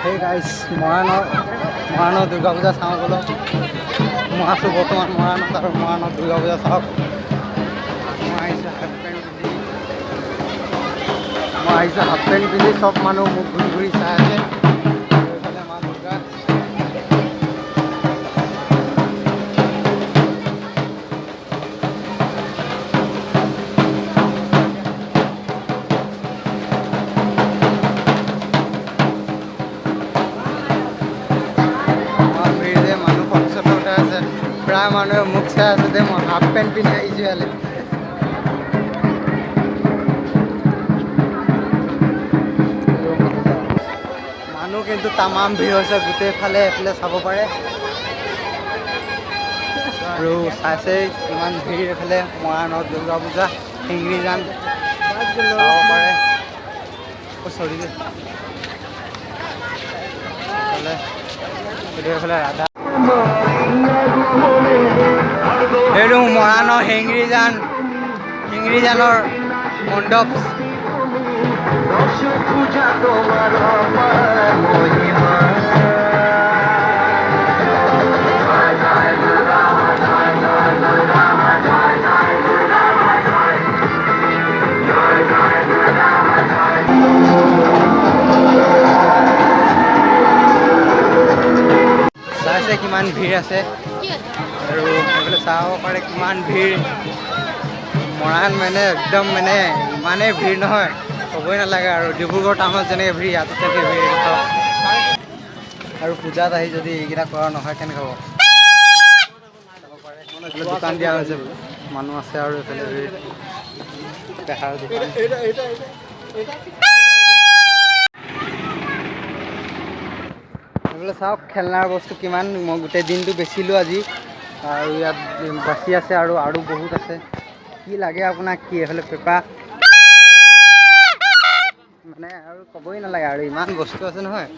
Hey guys, Morano Durga Puja চাওঁ বলো মই আছোঁ বৰ্তমান মৰাণত আৰু মৰাণত দুৰ্গা পূজা চাওক মই আহিছোঁ হাফ পেণ্ট পিন্ধি চব মানুহ মোক ঘূৰি ঘূৰি চাই আছে এইফালে মা দুৰ্গা প্ৰায় মানুহে মোক চাই আছে যে মই হাফ পেণ্ট পিন্ধি আহিছোঁ ইয়ালৈ মানুহ কিন্তু তামাম ভিৰ হৈছে গোটেইফালে এইফালে চাব পাৰে আৰু চাইছেই কিমান ভিৰ এইফালে মৰাণত দুৰ্গা পূজা শিঙৰি যান চাব পাৰে এইফালে ৰাধা এইটো মৰাণৰ শিঙৰি জানৰ মণ্ডপ চাইছে কিমান ভিৰ আছে আৰু এইফালে চাব পাৰে কিমান ভিৰ মৰাণ মানে একদম মানে ইমানেই ভিৰ নহয় ক'বই নালাগে আৰু ডিব্ৰুগড় টাউনত যেনেকৈ ভিৰ ইয়াতো তেনেকৈ ভিৰ আৰু পূজাত আহি যদি এইকেইটা কৰা নহয় কেনেকৈ হ'ব দোকান দিয়া হৈছে মানুহ আছে আৰু এইফালে ভিৰ দেখাৰ দোকান এইফালে চাওক খেলনাৰ বস্তু কিমান মই গোটেই দিনটো বেচিলোঁ আজি আৰু ইয়াত বাচি আছে আৰু বহুত আছে কি লাগে আপোনাক কি এইফালে পেপা মানে আৰু ক'বই নালাগে আৰু ইমান বস্তু আছে নহয়